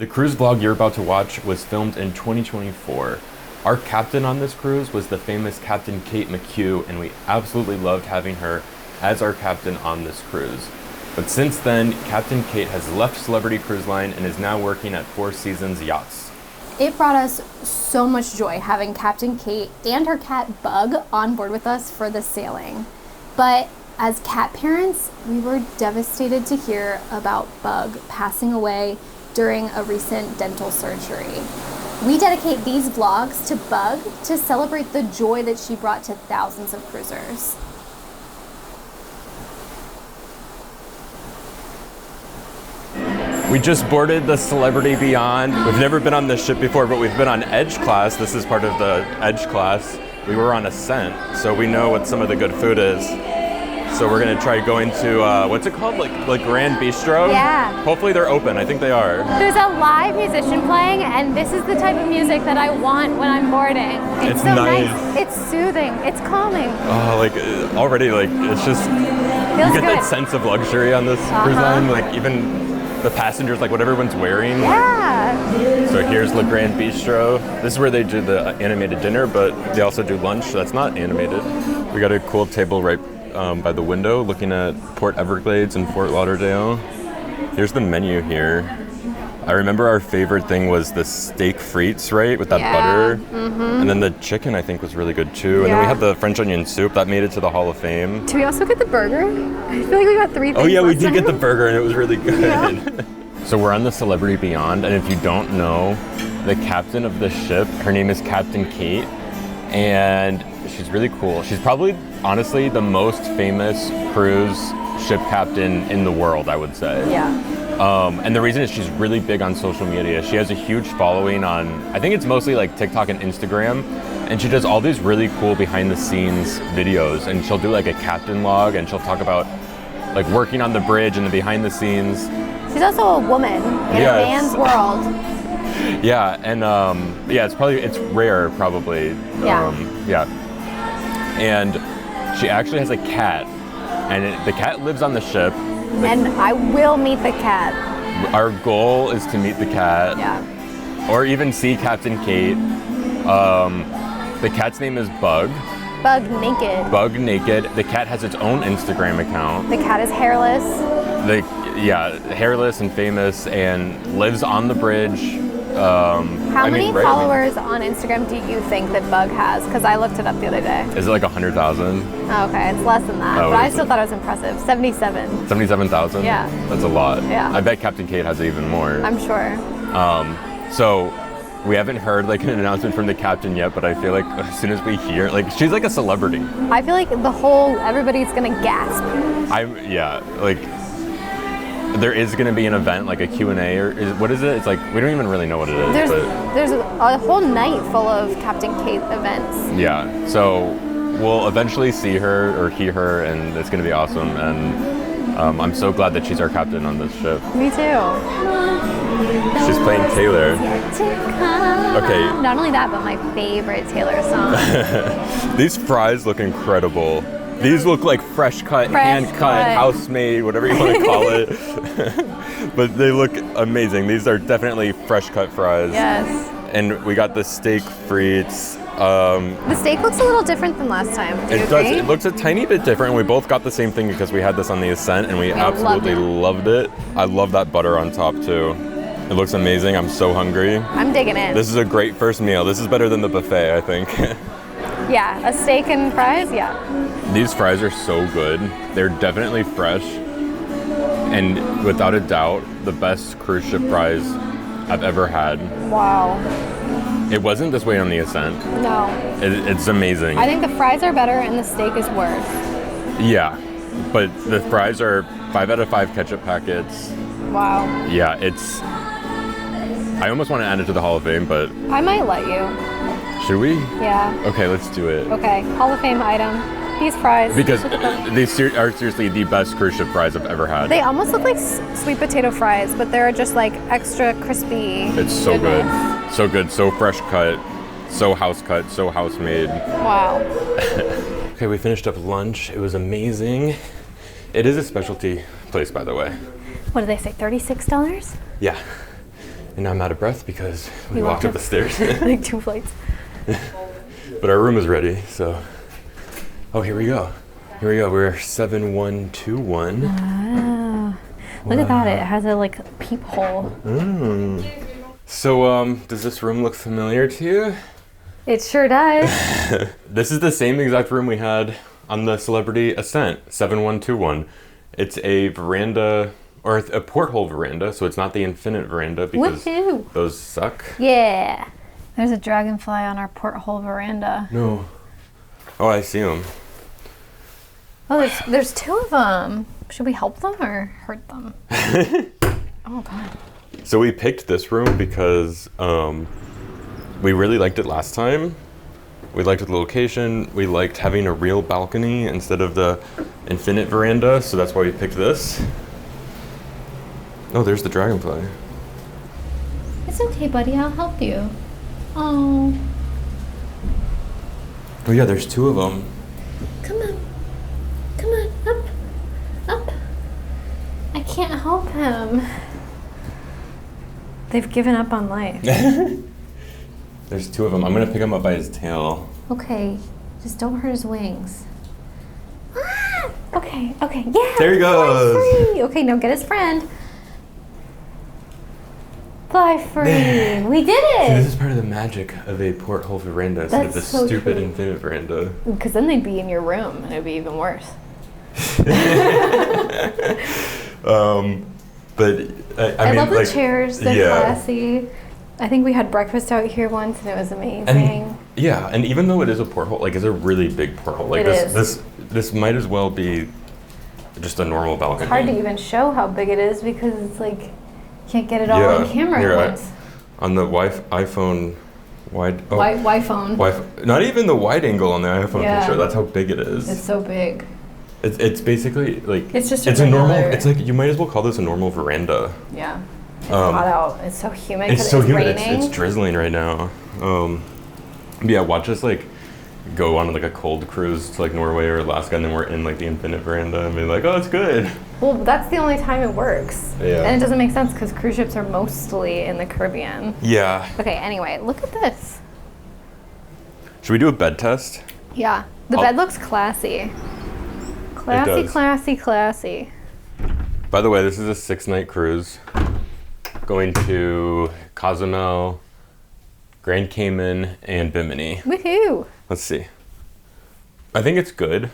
The cruise vlog you're about to watch was filmed in 2024. Our captain on this cruise was the famous Captain Kate Mccue, and we absolutely loved having her as our captain on this cruise. But since then, Captain Kate has left Celebrity Cruise Line and is now working at Four Seasons Yachts. It brought us so much joy having Captain Kate and her cat Bug on board with us for the sailing. But as cat parents, we were devastated to hear about Bug passing away during a recent dental surgery. We dedicate these vlogs to Bug to celebrate the joy that she brought to thousands of cruisers. We just boarded the Celebrity Beyond. We've never been on this ship before, but we've been on Edge class. This is part of the Edge class. We were on Ascent, so we know what some of the good food is. So we're gonna try going to, what's it called? Like Grand Bistro? Yeah. Hopefully they're open, I think they are. There's a live musician playing, and this is the type of music that I want when I'm boarding. It's so nice. It's soothing, it's calming. Oh, like already, like it's just, Feels you get good. that sense of luxury on this cruise line, like even the passengers, like what everyone's wearing. Yeah. So here's Le Grand Bistro. This is where they do the animated dinner, but they also do lunch that's not animated. We got a cool table right by the window looking at Port Everglades and Fort Lauderdale. Here's the menu here. I remember our favorite thing was the steak frites, right? With that butter. And then the chicken I think was really good too. And then we had the French onion soup that made it to the Hall of Fame. Did we also get the burger? I feel like we got 3 things. Oh yeah, we last did time. get the burger and it was really good. Yeah. So we're on the Celebrity Beyond, and if you don't know, the captain of the ship, her name is Captain Kate, and she's really cool. She's probably, honestly, the most famous cruise ship captain in the world, I would say. Yeah. And the reason is she's really big on social media. She has a huge following on, I think it's mostly like TikTok and Instagram, and she does all these really cool behind the scenes videos, and she'll do like a captain log, and she'll talk about like working on the bridge and the behind the scenes. She's also a woman in a man's world. Yeah, and yeah, it's rare probably. Yeah. And she actually has a cat, and the cat lives on the ship. And I will meet the cat. Our goal is to meet the cat. Yeah. Or even see Captain Kate. The cat's name is Bug. Bug Naked. Bug Naked. The cat has its own Instagram account. The cat is hairless. Hairless and famous, and lives on the bridge. How many followers on Instagram do you think that Bug has? Because I looked it up the other day. Is it like 100,000? Oh, okay, it's less than that. Oh, but I still thought it was impressive. 77. 77,000? Yeah. That's a lot. Yeah. I bet Captain Kate has even more. I'm sure. So we haven't heard like an announcement from the captain yet, but I feel like as soon as we hear, like she's like a celebrity. I feel like everybody's gonna gasp. There is going to be an event, like a Q&A, or what is it? It's like, we don't even really know what it is. There's a whole night full of Captain Kate events. Yeah, so we'll eventually see her or hear her, and it's going to be awesome. And I'm so glad that she's our captain on this ship. Me too. She's playing Taylor. Okay. Not only that, but my favorite Taylor song. These fries look incredible. These look like fresh cut, hand cut, house made, whatever you want to call it. But they look amazing. These are definitely fresh cut fries. Yes. And we got the steak frites. The steak looks a little different than last time. Do you agree? It looks a tiny bit different. We both got the same thing because we had this on the Ascent, and we absolutely loved it. I love that butter on top too. It looks amazing. I'm so hungry. I'm digging it. This is a great first meal. This is better than the buffet, I think. Yeah, a steak and fries, yeah. These fries are so good. They're definitely fresh, and without a doubt, the best cruise ship fries I've ever had. Wow. It wasn't this way on the Ascent. No. It's amazing. I think the fries are better and the steak is worse. Yeah, but the fries are 5 out of 5 ketchup packets. Wow. Yeah, I almost want to add it to the Hall of Fame, but I might let you. should we? Yeah. Okay, let's do it. Okay, Hall of Fame item. These fries. Because these are seriously the best cruise ship fries I've ever had. They almost look like sweet potato fries, but they're just like extra crispy. It's so good. So good, so fresh cut, so house cut, so house made. Wow. Okay, we finished up lunch. It was amazing. It is a specialty place, by the way. What did they say, $36? Yeah. And I'm out of breath because we walked up the stairs. Like 2 flights. But our room is ready, so. Oh, here we go. Here we go. We're 7121. Wow. Look at that. It has a like peephole. So, does this room look familiar to you? It sure does. This is the same exact room we had on the Celebrity Ascent, 7121. It's a veranda, or a porthole veranda, so it's not the infinite veranda because Woohoo. those suck. Yeah. There's a dragonfly on our porthole veranda. No. Oh, I see them. Oh, there's 2 of them. Should we help them or hurt them? Oh, God. So we picked this room because we really liked it last time. We liked the location. We liked having a real balcony instead of the infinite veranda, so that's why we picked this. Oh, there's the dragonfly. It's okay, buddy. I'll help you. Oh. Oh yeah, there's 2 of them. Come on. Come on. Up. Up. I can't help him. They've given up on life. There's 2 of them. I'm gonna pick him up by his tail. Okay. Just don't hurt his wings. Ah! Okay. Okay. Yeah. There he goes. Fly free. Okay, now get his friend. Fly free. We did See, this it. is part of the magic of a porthole veranda instead of the That's so stupid true. infinite veranda. Because then they'd be in your room and it'd be even worse. But I mean, love the like, chairs. They're yeah. classy. I think we had breakfast out here once and it was amazing. And yeah, and even though it is a porthole, like it's a really big porthole. Like It this might as well be just a normal balcony. It's hard to even show how big it is because it's like can't get it all on camera here, at once. On the iPhone wide. Oh, Wi-phone. Not even the wide angle on the iPhone Yeah. picture. That's how big it is. It's so big. It's basically like It's just a it's a normal. regular- It's like you might as well call this a normal veranda. Yeah. It's hot out. It's so humid. It's 'cause so humid. Raining. It's drizzling right now. Yeah, watch us like go on like a cold cruise to like Norway or Alaska, and then we're in like the infinite veranda and be like, oh, it's good. Well, that's the only time it works. Yeah. And it doesn't make sense because cruise ships are mostly in the Caribbean. Yeah. Okay. Anyway, look at this. Should we do a bed test? Yeah. The bed looks classy. Classy, does. classy, classy. By the way, this is a 6-night cruise going to Cozumel, Grand Cayman, and Bimini. Woohoo! Let's see. I think it's good.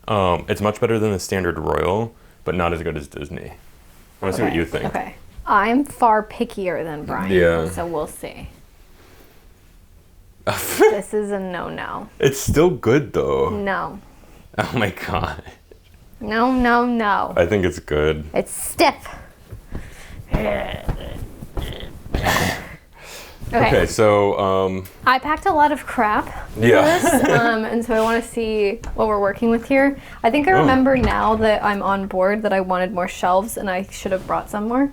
It's much better than the standard Royal, but not as good as Disney. I want to see what you think. Okay. I'm far pickier than Brian. Yeah. So we'll see. This is a no-no. It's still good though. No. Oh my god. No, no, no. I think it's good. It's stiff. Okay, so I packed a lot of crap for Yeah. this, and so I want to see what we're working with here. I think I remember now that I'm on board that I wanted more shelves, and I should have brought some more.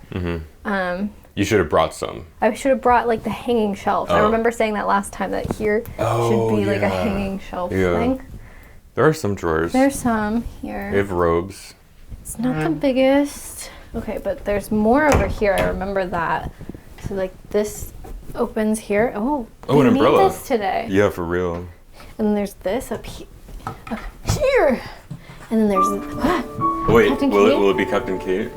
you should have brought some. I should have brought like the hanging shelves. I Oh. remember saying that last time that here Oh, should be like a yeah. hanging shelf Yeah. thing. There are some drawers. There's some We here. have robes. It's not the biggest. Okay, but there's more over here. I remember that. So like this opens here. Oh, Oh, we an need umbrella. this today. Yeah, for real. And then there's this up here. And then there's Wait, Captain will Kate? it be Captain Kate?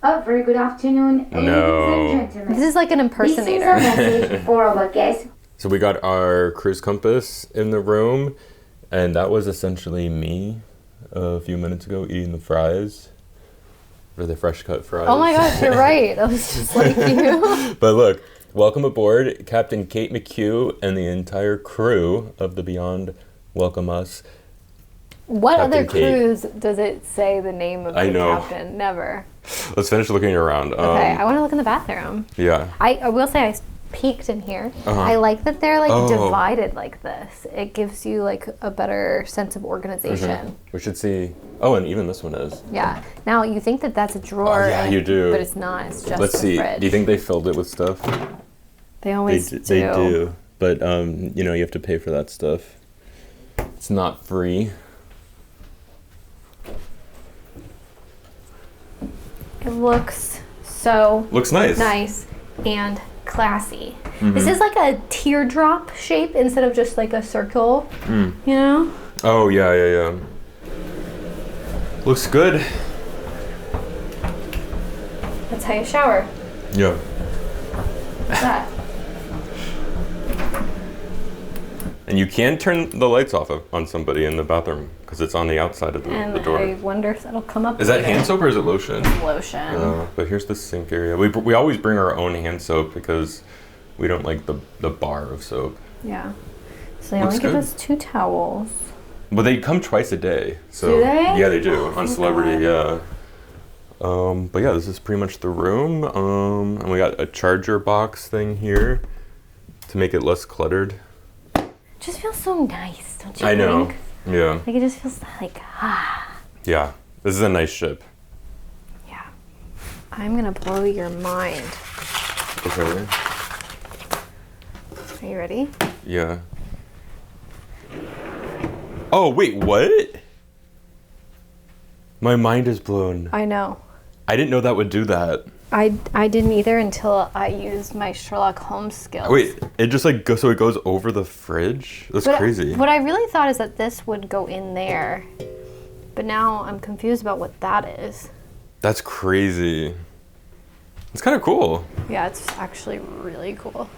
A very good afternoon, No. ladies and gentlemen. this is like an This is a impersonator. message for our guests. So we got our cruise compass in the room, and that was essentially me a few minutes ago eating the fries. Or the fresh cut fries. Oh my gosh, you're right. That was just like you. But look, welcome aboard. Captain Kate Mccue and the entire crew of the Beyond welcome us. What Captain other Kate. cruise does it say the name of I the know. captain? Never. Let's finish looking around. Okay, I want to look in the bathroom. Yeah. I will say I peeked in here. Uh-huh. I like that they're like Oh. divided like this. It gives you like a better sense of organization. We should see. Oh, and even this one is. Yeah. Now you think that that's a drawer. Oh, yeah, you do. But it's not. It's just Let's a see. fridge. Do you think they filled it with stuff? They always do. They do. But you know, you have to pay for that stuff. It's not free. It looks so so looks nice. Nice and classy. This is like a teardrop shape instead of just like a circle, you know? Oh, yeah. Looks good. That's how you shower. Yeah. What's that? And you can turn the lights off on somebody in the bathroom because it's on the outside of the door. I wonder if that'll come up. Is that hand soap or is it lotion? Lotion. But here's the sink area. We always bring our own hand soap because we don't like the bar of soap. Yeah. So they Looks only give good. us 2 towels. But they come twice a day. So Do they? Yeah, they do on Celebrity. God. Yeah. But yeah, this is pretty much the room. And we got a charger box thing here to make it less cluttered. It just feels so nice, don't you I know. think? Yeah. Like it just feels like, Yeah. This is a nice ship. Yeah. I'm gonna blow your mind. Okay. Are you ready? Yeah. Oh, wait, what? My mind is blown. I know. I didn't know that would do that. I didn't either until I used my Sherlock Holmes skills. Wait, it just like so it goes over the fridge? That's crazy. What I really thought is that this would go in there. But now I'm confused about what that is. That's crazy. It's kind of cool. Yeah, it's actually really cool.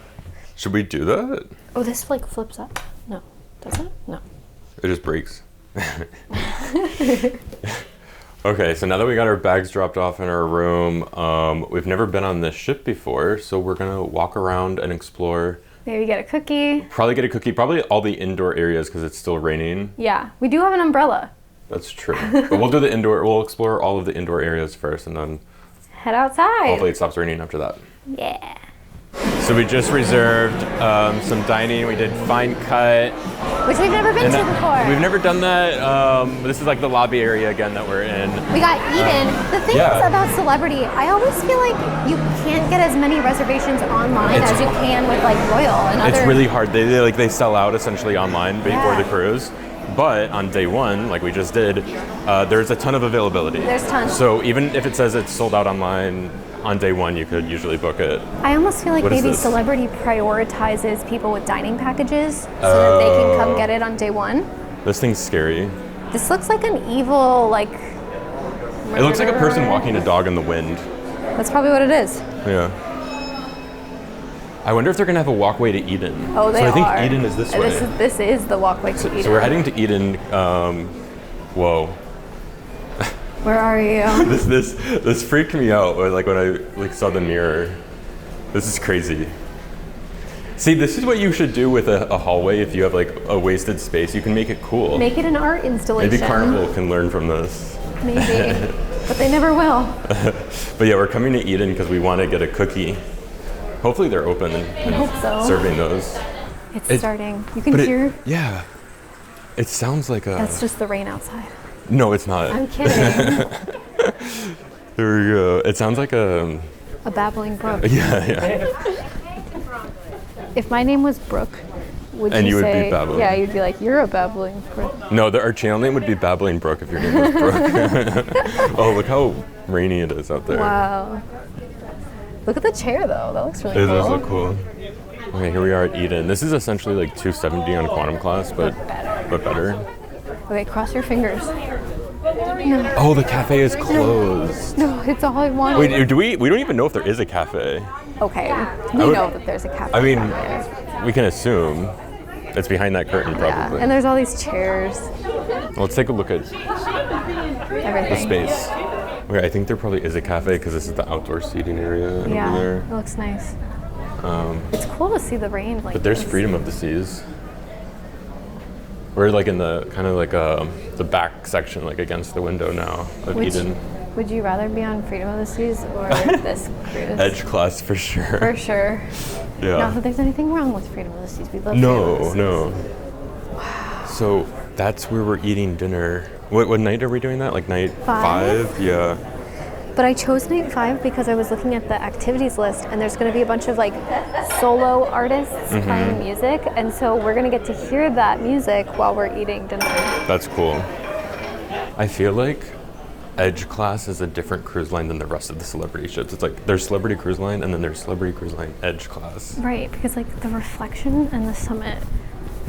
Should we do that? Oh, this like flips up? No. Does it? No. It just breaks. Okay, so now that we got our bags dropped off in our room, we've never been on this ship before, so we're gonna walk around and explore. Maybe get a cookie. Probably get a cookie, probably all the indoor areas because it's still raining. Yeah, we do have an umbrella. That's true. But we'll do the indoor, we'll explore all of the indoor areas first and then Head outside. hopefully it stops raining after that. Yeah. So we just reserved some dining. We did fine cut. Which we've never been to before. We've never done that. This is like the lobby area again that we're in. We got Eden. The thing yeah. is about Celebrity, I always feel like you can't get as many reservations online as you can with like Royal and other. It's really hard. They sell out essentially online before the cruise. But on day one, like we just did, there's a ton of availability. There's tons. So even if it says it's sold out online, on day one you could usually book it. I almost feel like What is maybe this? Celebrity prioritizes people with dining packages so that they can come get it on day one. This thing's scary. This looks like an evil, like... It looks like a person walking a dog in the wind. That's probably what it is. Yeah. I wonder if they're gonna have a walkway to Eden. Oh, they So I think are. Eden is this way. This is the walkway to Eden. So we're heading to Eden. Whoa. Where are you? This freaked me out. Like when I saw the mirror. This is crazy. See, this is what you should do with a hallway. If you have like a wasted space, you can make it cool. Make it an art installation. Maybe Carnival can learn from this. Maybe. But they never will. But yeah, we're coming to Eden because we want to get a cookie. Hopefully they're open and hope so. serving those. It's starting. You can hear. Yeah. It sounds like a. That's just the rain outside. No, it's not. I'm kidding. There we go. It sounds like a. A babbling brook. Yeah. If my name was Brooke, would And you would be say, babbling. Yeah, you'd be like, you're a babbling brook. No, our channel name would be Babbling Brook if your name was Brooke. Oh, look how rainy it is out there. Wow. Look at the chair though. That looks really It cool. does look cool. Okay, here we are at Eden. This is essentially like 270 on quantum class, but better. Okay, cross your fingers. No, Oh, the cafe is closed. no, it's all I wanted. Wait, we don't even know if there is a cafe. Okay, we know that there's a cafe. I mean, down there. we can assume it's behind that curtain Yeah, probably. and there's all these chairs. Let's take a look at Everything. the space. Okay, I think there probably is a cafe because this is the outdoor seating area Yeah, over it there. looks nice. It's cool to see the rain. Like But there's this. Freedom of the Seas. We're like in the kind of like the back section, like against the window now of Eden. Would you rather be on Freedom of the Seas or this cruise? Edge class for sure. For sure. Yeah. Not that there's anything wrong with Freedom of the Seas. We love Freedom of the Seas. No. Wow. So that's where we're eating dinner. What night are we doing that? Like night 5? Yeah. But I chose night 5 because I was looking at the activities list and there's going to be a bunch of like solo artists playing music. And so we're going to get to hear that music while we're eating dinner. That's cool. I feel like Edge class is a different cruise line than the rest of the celebrity ships. It's like there's Celebrity Cruise Line and then there's Celebrity Cruise Line Edge class. Right, because like the Reflection and the Summit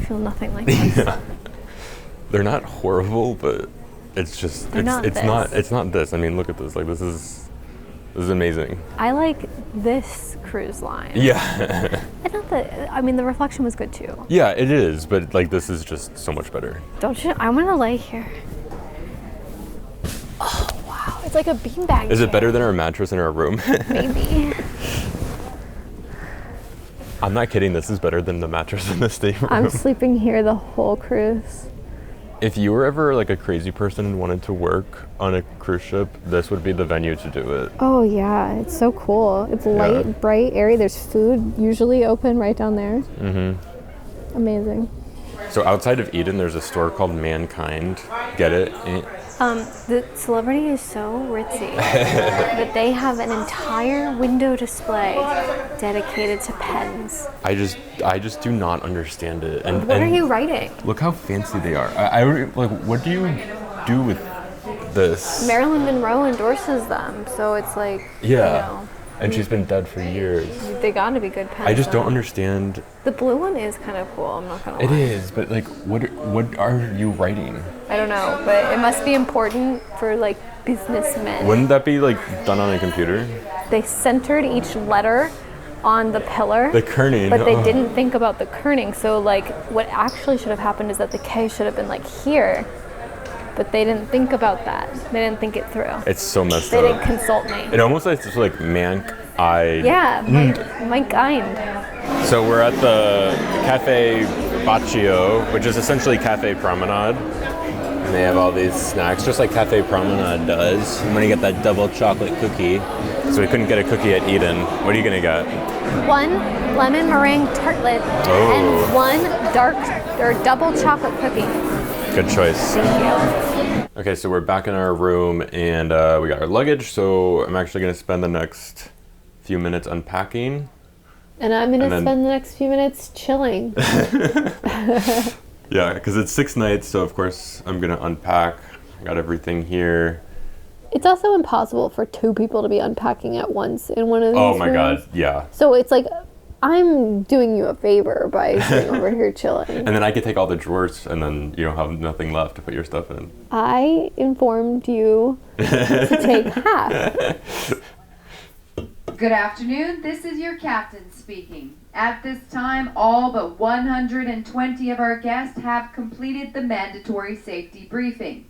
feel nothing like this. Yeah. They're not horrible, but it's just it's not this. I mean, look at this. Like this is amazing. I like this cruise line. Yeah. And not the, I mean, the Reflection was good too. Yeah, it is, but like this is just so much better. Don't you? I'm gonna lay here. Oh wow, it's like a beanbag. Is chair. it better than our mattress in our room? Maybe. I'm not kidding. This is better than the mattress in the stateroom. I'm sleeping here the whole cruise. If you were ever like a crazy person and wanted to work on a cruise ship, this would be the venue to do it. Oh yeah, it's so cool. It's light, bright, airy. There's food usually open right down there. Mm-hmm. Amazing. So outside of Eden, there's a store called Mankind. Get it? The Celebrity is so ritzy that they have an entire window display dedicated to pens. I just do not understand it. And What are you writing? Look how fancy they are. I like. What do you do with this? Marilyn Monroe endorses them, so it's like, Yeah. And she's been dead for years. They gotta be good pens. I just don't understand. The blue one is kind of cool, I'm not gonna lie. It is, but like, what are you writing? I don't know, but it must be important for like businessmen. Wouldn't that be like done on a computer? They centered each letter on the pillar. The kerning. But they didn't think about the kerning. So like what actually should have happened is that the K should have been like here. But they didn't think about that. They didn't think it through. It's so messed They up. didn't consult me. It almost like it's like Yeah, my kind. So we're at the Cafe Baccio, which is essentially Cafe Promenade. And they have all these snacks, just like Cafe Promenade does. I'm gonna get that double chocolate cookie. So we couldn't get a cookie at Eden. What are you gonna get? One lemon meringue tartlet and one dark or double chocolate cookie. Good choice. Thank you. Okay, so we're back in our room and we got our luggage. So I'm actually gonna spend the next few minutes unpacking. And I'm gonna spend the next few minutes chilling. Yeah, because it's 6 nights, so of course I'm gonna unpack. I got everything here. It's also impossible for two people to be unpacking at once in one of these Oh my rooms. god, yeah. So it's like, I'm doing you a favor by sitting over here chilling. And then I could take all the drawers and then you don't have nothing left to put your stuff in. I informed you to take half. Good afternoon, this is your captain speaking. At this time, all but 120 of our guests have completed the mandatory safety briefing.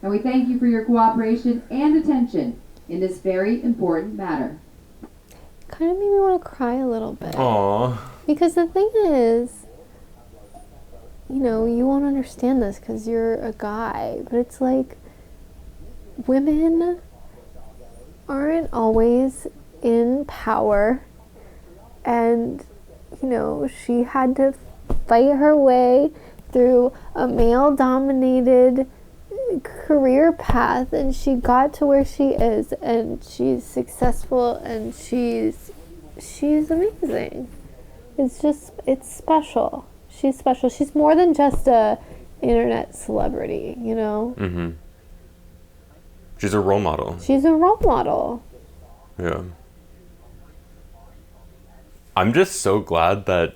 And we thank you for your cooperation and attention in this very important matter. Kind of made me want to cry a little bit. Aww. Because the thing is, you know, you won't understand this because you're a guy, but it's like women aren't always in power, and you know, she had to fight her way through a male-dominated career path, and she got to where she is, and she's successful, and she's amazing. It's special. She's special. She's more than just a internet celebrity, you know? Mm-hmm. She's a role model. She's a role model. Yeah. I'm just so glad that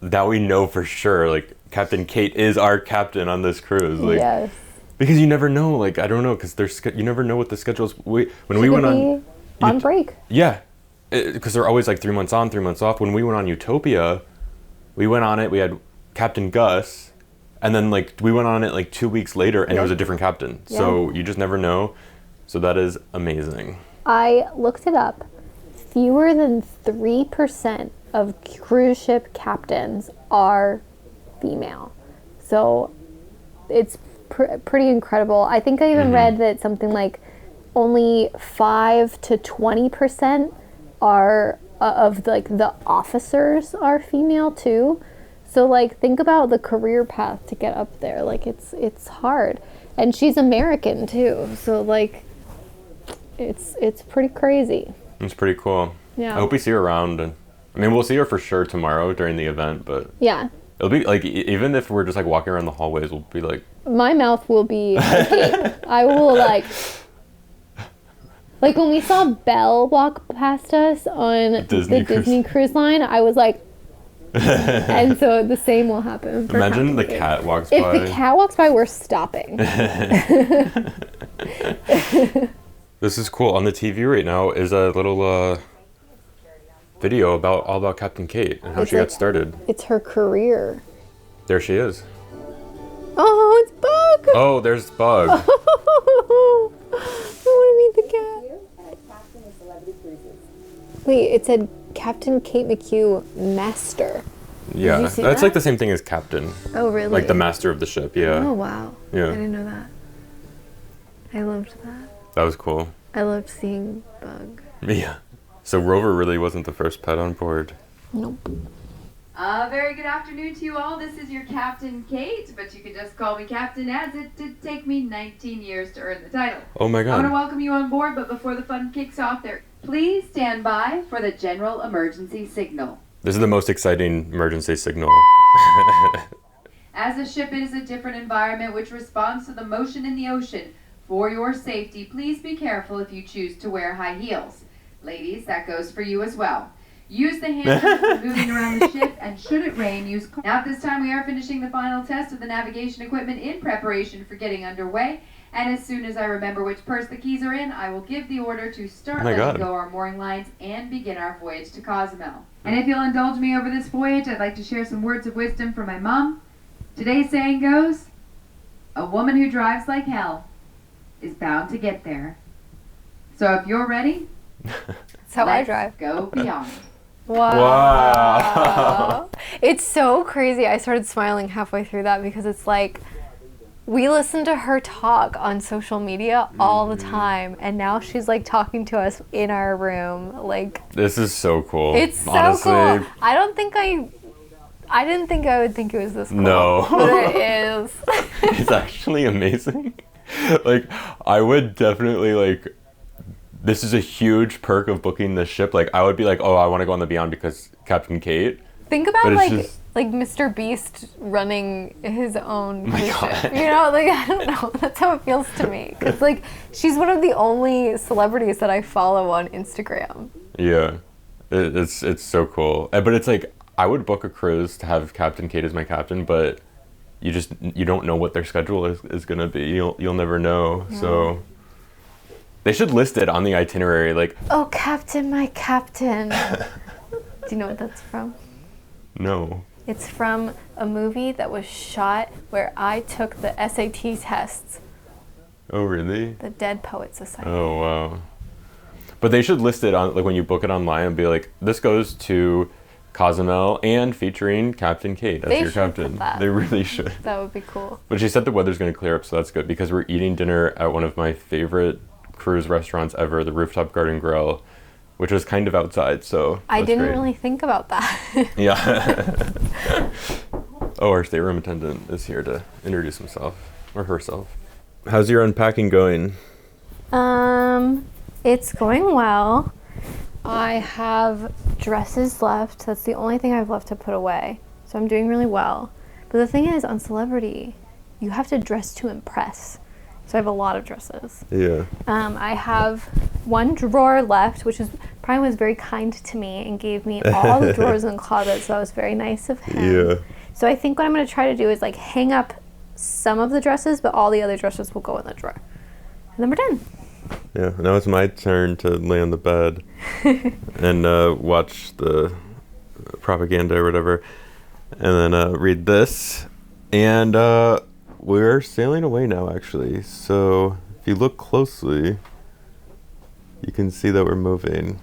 we know for sure, like, Captain Kate is our captain on this cruise. Like, Yes. because you never know, like, I don't know, because you never know what the schedule's. When we went on break. Yeah. Because they're always like 3 months on, 3 months off. When we went on Utopia, we went on it, we had Captain GUSS, and then like we went on it like 2 weeks later and it was a different captain. Yeah. So you just never know. So that is amazing. I looked it up. Fewer than 3% of cruise ship captains are female. So it's pretty incredible. I think I even read that something like only 5 to 20% are of like the officers are female too. So like think about the career path to get up there. Like it's hard. And she's American too. So like it's pretty crazy. It's pretty cool. Yeah. I hope we see her around. And I mean, we'll see her for sure tomorrow during the event, but Yeah. it'll be like, even if we're just like walking around the hallways, we'll be like, My mouth will be agape. I will like Like when we saw Belle walk past us on the Disney Cruise Line, I was like, and so the same will happen. Imagine the cat walks by. If the cat walks by, we're stopping. This is cool. On the TV right now is a little video all about Captain Kate and how she got started. It's her career. There she is. Oh, it's Bug. Oh, there's Bug. I want to meet the cat. Wait, it said Captain Kate Mccue, Master. Yeah, that's that? like the same thing as Captain. Oh, really? Like the master of the ship, yeah. Oh, wow. Yeah. I didn't know that. I loved that. That was cool. I loved seeing Bug. Yeah. So Rover really wasn't the first pet on board. Nope. Very good afternoon to you all. This is your Captain Kate, but you can just call me Captain, as it did take me 19 years to earn the title. Oh my I want to god. welcome you on board, but before the fun kicks off there, please stand by for the general emergency signal. This is the most exciting emergency signal. As a ship, it is a different environment which responds to the motion in the ocean. For your safety, please be careful if you choose to wear high heels. Ladies, that goes for you as well. Use the hands when moving around the ship, and should it rain, use... Now at this time, we are finishing the final test of the navigation equipment in preparation for getting underway. And as soon as I remember which purse the keys are in, I will give the order to start letting go our mooring lines and begin our voyage to Cozumel. And if you'll indulge me over this voyage, I'd like to share some words of wisdom from my mom. Today's saying goes, a woman who drives like hell is bound to get there. So if you're ready, that's how I drive. Go beyond. Wow. It's so crazy. I started smiling halfway through that because it's like we listen to her talk on social media all the time, and now she's like talking to us in our room. Like, this is so cool. It's so honestly. Cool. I didn't think I would think it was this cool. No. But it is. It's actually amazing. Like, I would definitely like, this is a huge perk of booking this ship. Like, I would be like, oh, I want to go on the Beyond because Captain Kate. Think about like Mr. Beast running his own cruise ship. You know, like, I don't know. That's how it feels to me. Because like, she's one of the only celebrities that I follow on Instagram. Yeah, it's so cool. But it's like, I would book a cruise to have Captain Kate as my captain, but you don't know what their schedule is gonna be. You'll never know. Yeah. So they should list it on the itinerary, like, oh, Captain, my captain. Do you know what that's from? No. It's from a movie that was shot where I took the SAT tests. Oh, really? The Dead Poets Society. Oh, wow. But they should list it on, like, when you book it online and be like, this goes to Cozumel and featuring Captain Kate as your captain. They really should. That would be cool. But she said the weather's going to clear up, so that's good, because we're eating dinner at one of my favorite cruise restaurants ever, the Rooftop Garden Grill, which was kind of outside, so I didn't really think about that. Yeah. Oh, our stateroom attendant is here to introduce himself, or herself. How's your unpacking going? It's going well. I have dresses left. That's the only thing I've left to put away. So I'm doing really well. But the thing is, on Celebrity, you have to dress to impress. So I have a lot of dresses. Yeah. I have one drawer left, which is Brian was very kind to me and gave me all the drawers in the closet, so that was very nice of him. Yeah. So I think what I'm going to try to do is like hang up some of the dresses, but all the other dresses will go in the drawer. And then we're done. Yeah, now it's my turn to lay on the bed and watch the propaganda or whatever, and then read this. And we're sailing away now, actually. So if you look closely, you can see that we're moving.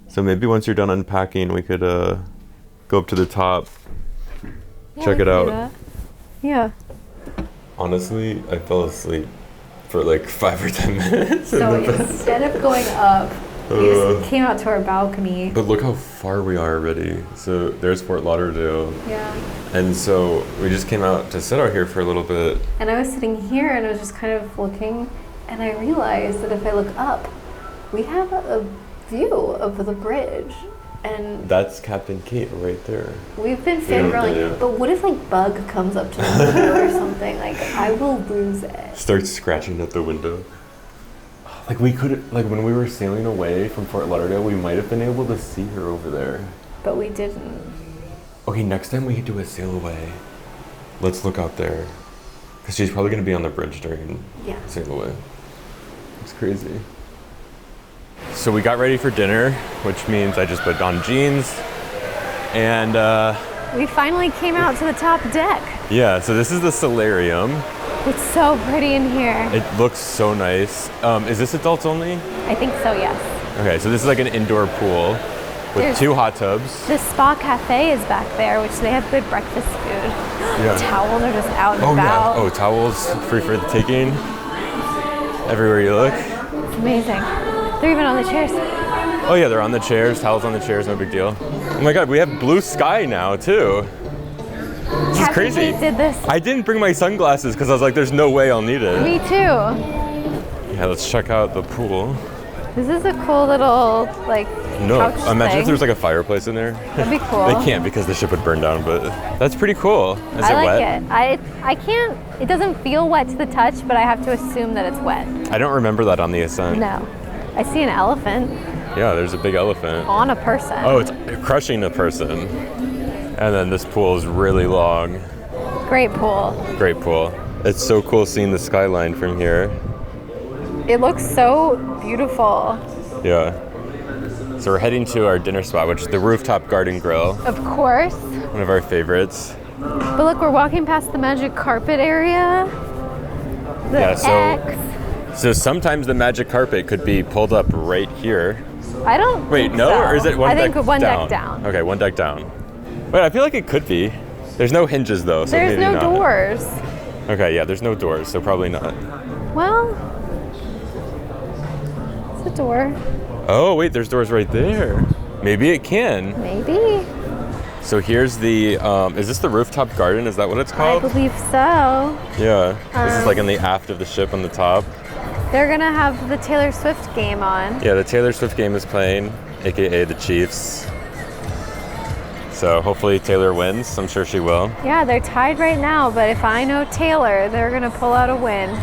So maybe once you're done unpacking, we could go up to the top, check it out. Yeah. Honestly, I fell asleep for like 5 or 10 minutes. So instead of going up, we just came out to our balcony. But look how far we are already. So there's Fort Lauderdale. Yeah. And so we just came out to sit out here for a little bit. And I was sitting here and I was just kind of looking, and I realized that if I look up, we have a view of the bridge. And that's Captain Kate right there. We've been fangirling, but what if like Bug comes up to the window or something? Like, I will lose it. Starts scratching at the window. Like we could, like when we were sailing away from Fort Lauderdale, we might have been able to see her over there. But we didn't. Okay, next time we do a sail away, let's look out there. Because she's probably going to be on the bridge during sail away. It's crazy. So we got ready for dinner, which means I just put on jeans. And we finally came out to the top deck. yeah, so this is the solarium. It's so pretty in here. It looks so nice. Is this adults only? I think so, yes. Okay, so this is like an indoor pool with 2 hot tubs. The spa cafe is back there, which they have good breakfast food. Yeah. Towels are just out and Oh about. yeah. Oh, towels free for the taking. Everywhere you look. It's amazing. They're even on the chairs. Oh yeah, they're on the chairs. Towels on the chairs. No big deal. Oh my God, we have blue sky now too. This is crazy. Captain Kate did this. I didn't bring my sunglasses because I was like, there's no way I'll need it. Me too. Yeah, let's check out the pool. This is a cool little couch Imagine thing. if there's like a fireplace in there. That'd be cool. They can't because the ship would burn down, but that's pretty cool. Is I it like wet? it. I can't. It doesn't feel wet to the touch, but I have to assume that it's wet. I don't remember that on the ascent. No. I see an elephant Yeah, there's a big elephant. on a person. Oh, it's crushing a person. And then this pool is really long. Great pool. Great pool. It's so cool seeing the skyline from here. It looks so beautiful. Yeah. So we're heading to our dinner spot, which is the rooftop garden grill, Of course. one of our favorites. But look, we're walking past the magic carpet area. The Yeah, so- X. So sometimes the magic carpet could be pulled up right here. I don't Wait, think no? so. Or is it one I deck think one down? deck down. Okay, one deck down. Wait, I feel like it could be. There's no hinges though, so There's maybe no not. doors. Okay, yeah, there's no doors, so probably not. Well, it's a door. Oh, wait, there's doors right there. Maybe it can. Maybe. So here's the, is this the rooftop garden? Is that what it's I called? believe so. Yeah. This is like in the aft of the ship on the top. They're gonna have the Taylor Swift game on. Yeah, the Taylor Swift game is playing, aka the Chiefs. So hopefully Taylor wins. I'm sure she will. Yeah, they're tied right now, but if I know Taylor, they're gonna pull out a win.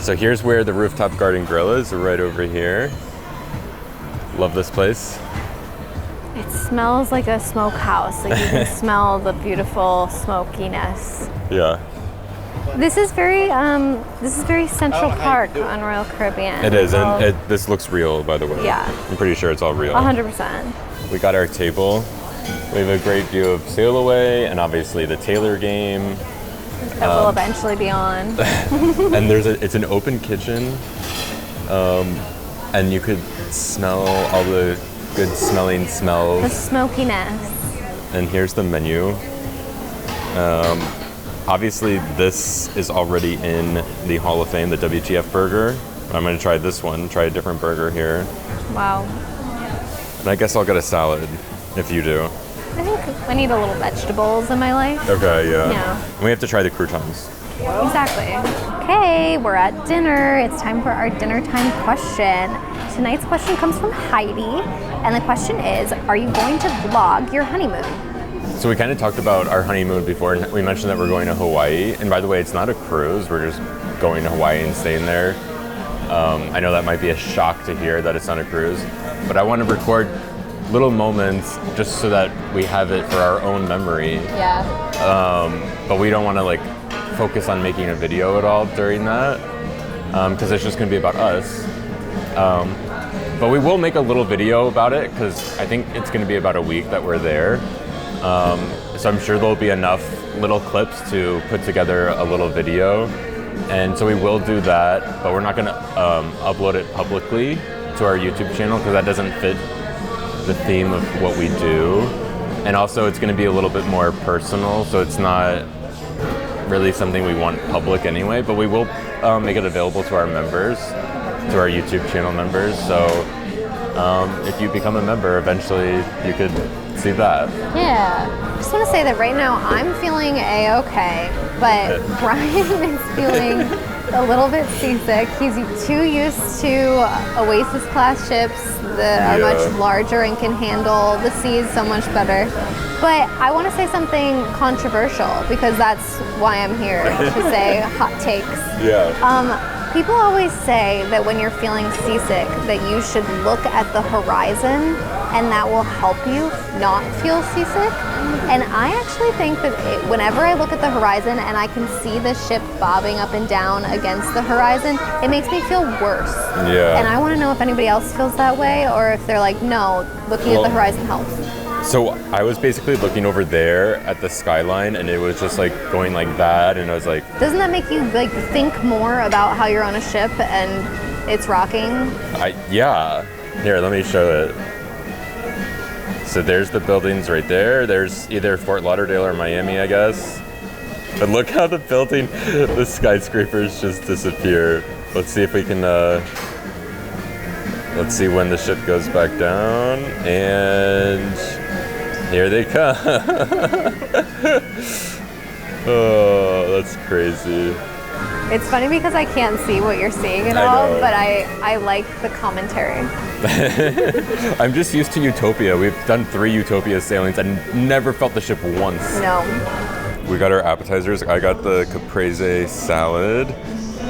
So here's where the rooftop garden grill is, right over here. Love this place. It smells like a smokehouse. Like you can smell the beautiful smokiness. Yeah, This is very Central Park on Royal Caribbean. it is, Well, and this looks real, by the way. Yeah. I'm pretty sure it's all real. 100%. We got our table. We have a great view of Sail Away and obviously the Taylor game. That will eventually be on. And it's an open kitchen, and you could smell all the good smelling The smells. smokiness. And here's the menu. Obviously, this is already in the Hall of Fame, the WTF burger. I'm gonna try this one, try a different burger here. Wow. And I guess I'll get a salad if you do. I think I need a little vegetables in my life. Okay, yeah. Yeah. And we have to try the croutons. Exactly. Okay, we're at dinner. It's time for our dinner time question. Tonight's question comes from Heidi, and the question is, are you going to vlog your honeymoon? So we kind of talked about our honeymoon before, and we mentioned that we're going to Hawaii. And by the way, it's not a cruise. We're just going to Hawaii and staying there. I know that might be a shock to hear that it's not a cruise, but I want to record little moments just so that we have it for our own memory. Yeah. But we don't want to like focus on making a video at all during that, because it's just going to be about us. But we will make a little video about it because I think it's going to be about a week that we're there. So I'm sure there'll be enough little clips to put together a little video. And so we will do that, but we're not going to upload it publicly to our YouTube channel because that doesn't fit the theme of what we do. And also it's going to be a little bit more personal, so it's not really something we want public anyway, but we will make it available to our members, to our YouTube channel members. So if you become a member, eventually you could see that. Yeah. Just want to say that right now I'm feeling A-okay, but Brian is feeling a little bit seasick. He's too used to Oasis-class ships that are much larger and can handle the seas so much better. But I want to say something controversial because that's why I'm here, to say hot takes. Yeah. People always say that when you're feeling seasick, that you should look at the horizon and that will help you not feel seasick. And I actually think that whenever I look at the horizon and I can see the ship bobbing up and down against the horizon, it makes me feel worse. Yeah. And I want to know if anybody else feels that way or if they're like, no, looking at the horizon helps. So I was basically looking over there at the skyline, and it was just like going like that, and I was like, doesn't that make you like think more about how you're on a ship and it's rocking? Yeah. Here, let me show it. So there's the buildings right there. There's either Fort Lauderdale or Miami, I guess. But look how the building, the skyscrapers just disappear. Let's see if we can, let's see when the ship goes back down. And here they come. Oh, that's crazy. It's funny because I can't see what you're seeing at all, but I like the commentary. I'm just used to Utopia. We've done 3 Utopia sailings and never felt the ship once. No. We got our appetizers. I got the caprese salad.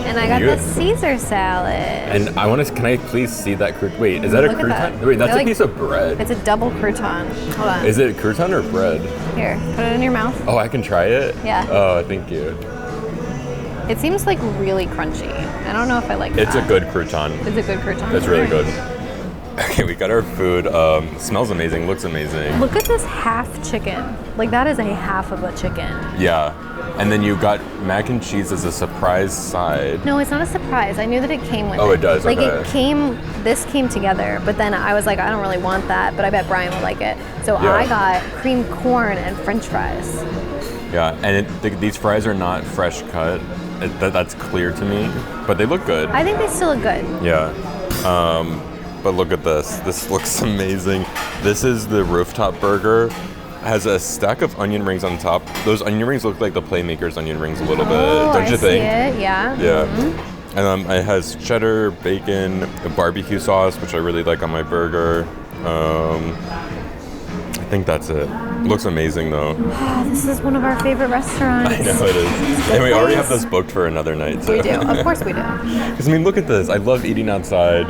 And I got the Caesar salad. And I want to, can I please see that crouton? Wait, is that a crouton? That. Wait, that's They're a piece of bread. It's a double crouton. Hold on. Is it crouton or bread? Here, put it in your mouth. Oh, I can try it? Yeah. Oh, thank you. It seems like really crunchy. I don't know if I like that. It's a good crouton. It's a good crouton. It's really good. Okay, we got our food. Smells amazing, looks amazing. Look at this half chicken. Like that is a half of a chicken. Yeah. And then you got mac and cheese as a surprise side. No, it's not a surprise. I knew that it came with it. Oh, it does? Like Okay. this came together, but then I was like, I don't really want that, but I bet Brian would like it. So Yeah. I got creamed corn and french fries. Yeah, and these fries are not fresh cut. That's clear to me, but they look good. I think they still look good. Yeah. But look at this. This looks amazing. This is the rooftop burger. Has a stack of onion rings on top. Those onion rings look like the Playmakers onion rings a little bit, don't you think? I see it, yeah. Yeah. Mm-hmm. And it has cheddar, bacon, a barbecue sauce, which I really like on my burger. I think that's it. Looks amazing though. Oh, this is one of our favorite restaurants. I know it is. And we already have this booked for another night too. We do. Of course we do. Because I mean, look at this. I love eating outside.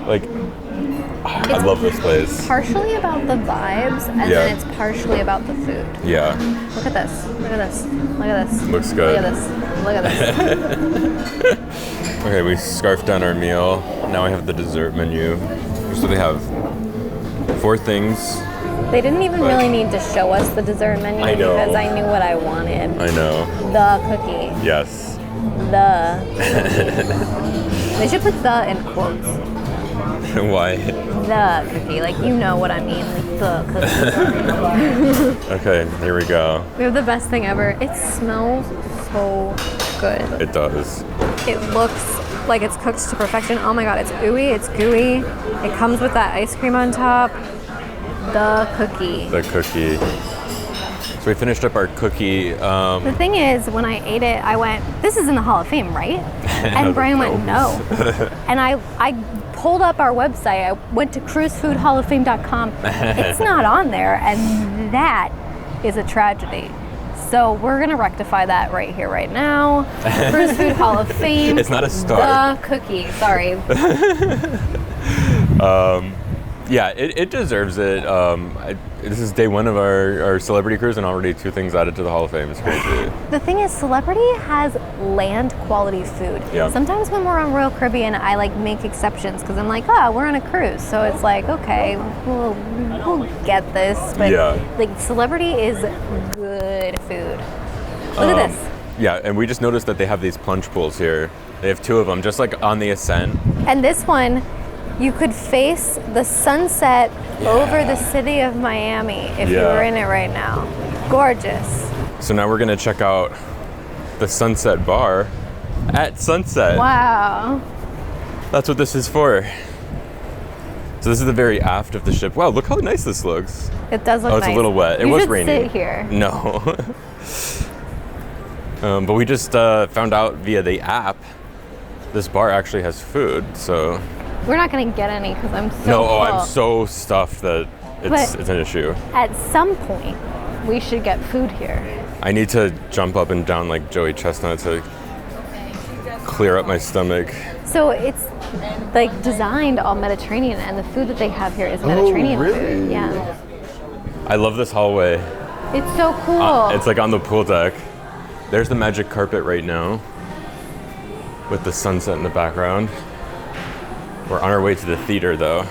Like, I love this place. Partially about the vibes, and then it's partially about the food. Yeah. Look at this. Look at this. Look at this. Looks good. Look at this. Look at this. Okay, we scarfed down our meal. Now I have the dessert menu. So they have 4 things. They didn't even really need to show us the dessert menu I know. because I knew what I wanted. I know. The cookie. Yes. The cookie. They should put the in quotes. Why? The cookie. Like, you know what I mean. Like, the cookie. Okay, here we go. We have the best thing ever. It smells so good. It does. It looks like it's cooked to perfection. Oh my god, it's ooey, it's gooey. It comes with that ice cream on top. The cookie. The cookie. So we finished up our cookie. The thing is, when I ate it, I went, this is in the Hall of Fame, right? And Brian went, no. And I pulled up our website. I went to cruisefoodhalloffame.com. It's not on there, and that is a tragedy. So we're gonna rectify that right here, right now. Cruise Food Hall of Fame. It's not a star. The cookie, sorry. Yeah, it deserves it. This is day 1 of our celebrity cruise, and already 2 things added to the Hall of Fame. It's crazy. The thing is, Celebrity has land quality food. Yeah. Sometimes when we're on Royal Caribbean, I like make exceptions because I'm like, oh, we're on a cruise, so it's like, okay, we'll get this. But like, Celebrity is good food. Look at this. Yeah, and we just noticed that they have these plunge pools here. They have 2 of them, just like on the Ascent. And this one, you could face the sunset over the city of Miami if you were in it right now. Gorgeous. So now we're gonna check out the Sunset Bar at sunset. Wow. That's what this is for. So this is the very aft of the ship. Wow, look how nice this looks. It does look nice. Oh, it's a little wet. It you was should raining. Sit here. No. But we just found out via the app, this bar actually has food, so. We're not gonna get any because I'm so full. I'm so stuffed that it's an issue. At some point, we should get food here. I need to jump up and down like Joey Chestnut to clear up my stomach. So it's like designed all Mediterranean, and the food that they have here is Mediterranean food. Yeah. I love this hallway. It's so cool. It's like on the pool deck. There's the magic carpet right now with the sunset in the background. We're on our way to the theater though.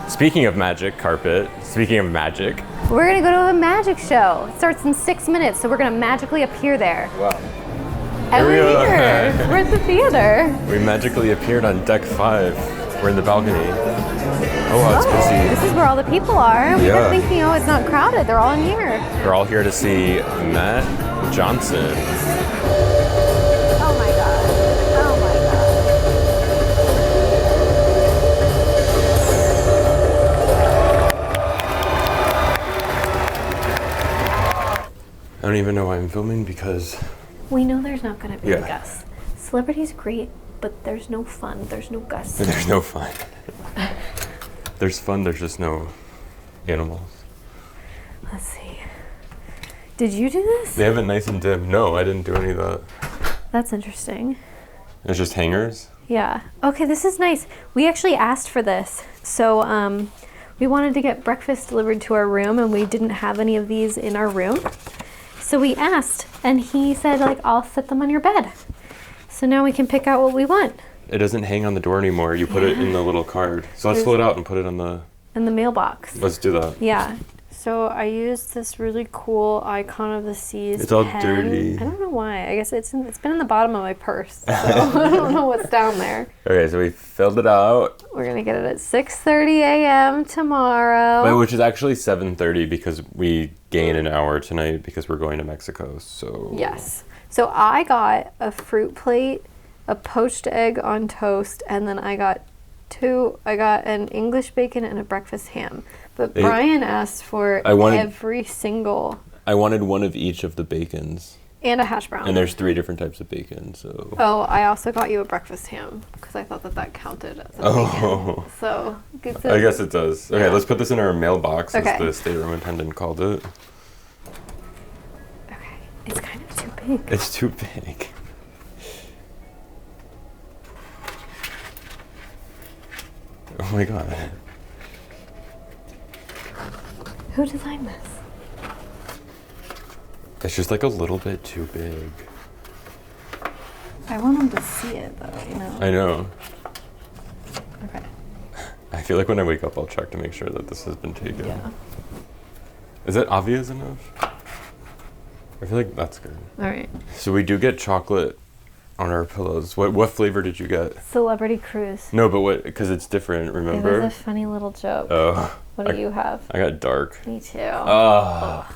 Speaking of magic carpet, speaking of magic. We're gonna go to a magic show. It starts in 6 minutes, so we're gonna magically appear there. Wow. And Here we we're are. here. We're at the theater. We magically appeared on deck 5. We're in the balcony. Oh wow, it's busy. This is where all the people are. We Yeah. were thinking, oh, it's not crowded. They're all in here. We're all here to see Matt Johnson. Oh my god. Oh my god. I don't even know why I'm filming because We know there's not gonna be Yeah. a GUSS. Celebrity's great, but there's no fun. There's no GUSS. there's no fun. There's fun, there's just no animals. Let's see. Did you do this? They have it nice and dim. No, I didn't do any of that. That's interesting. It's just hangers. Yeah. Okay, this is nice. We actually asked for this. So we wanted to get breakfast delivered to our room, and we didn't have any of these in our room. So we asked, and he said, like, I'll set them on your bed. So now we can pick out what we want. It doesn't hang on the door anymore. You put it in the little card. So let's pull it out and put it on the... In the mailbox. Let's do that. Yeah. So I used this really cool icon of the seas. It's all pen. dirty. I don't know why. I guess it's been in the bottom of my purse. So I don't know what's down there. Okay, so we filled it out. We're gonna get it at 6:30 a.m. tomorrow. Wait, which is actually 7:30 because we gain an hour tonight because we're going to Mexico. So Yes. So I got a fruit plate, a poached egg on toast, and then I got an English bacon and a breakfast ham. But Brian asked for every single. I wanted one of each of the bacons. And a hash brown. And there's 3 different types of bacon, so... Oh, I also got you a breakfast ham because I thought that counted as a bacon. So, I guess it does. Okay, Yeah. let's put this in our mailbox, Okay. as the stateroom attendant called it. Okay, it's kind of too big. It's too big. Oh my god. Who designed this? It's just like a little bit too big. I want them to see it though, you know? I know. Okay. I feel like when I wake up, I'll check to make sure that this has been taken. Yeah. Is it obvious enough? I feel like that's good. All right. So we do get chocolate on our pillows. What flavor did you get? Celebrity Cruise. No, but what? Because it's different. It Remember? was a funny little joke. Oh. What do you have? I got dark. Me too. Oh.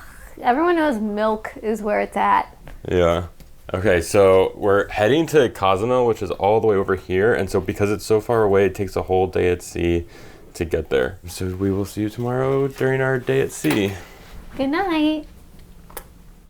Everyone knows milk is where it's at. Yeah. Okay, so we're heading to Cozumel, which is all the way over here, and so because it's so far away, it takes a whole day at sea to get there. So we will see you tomorrow during our day at sea. Good night.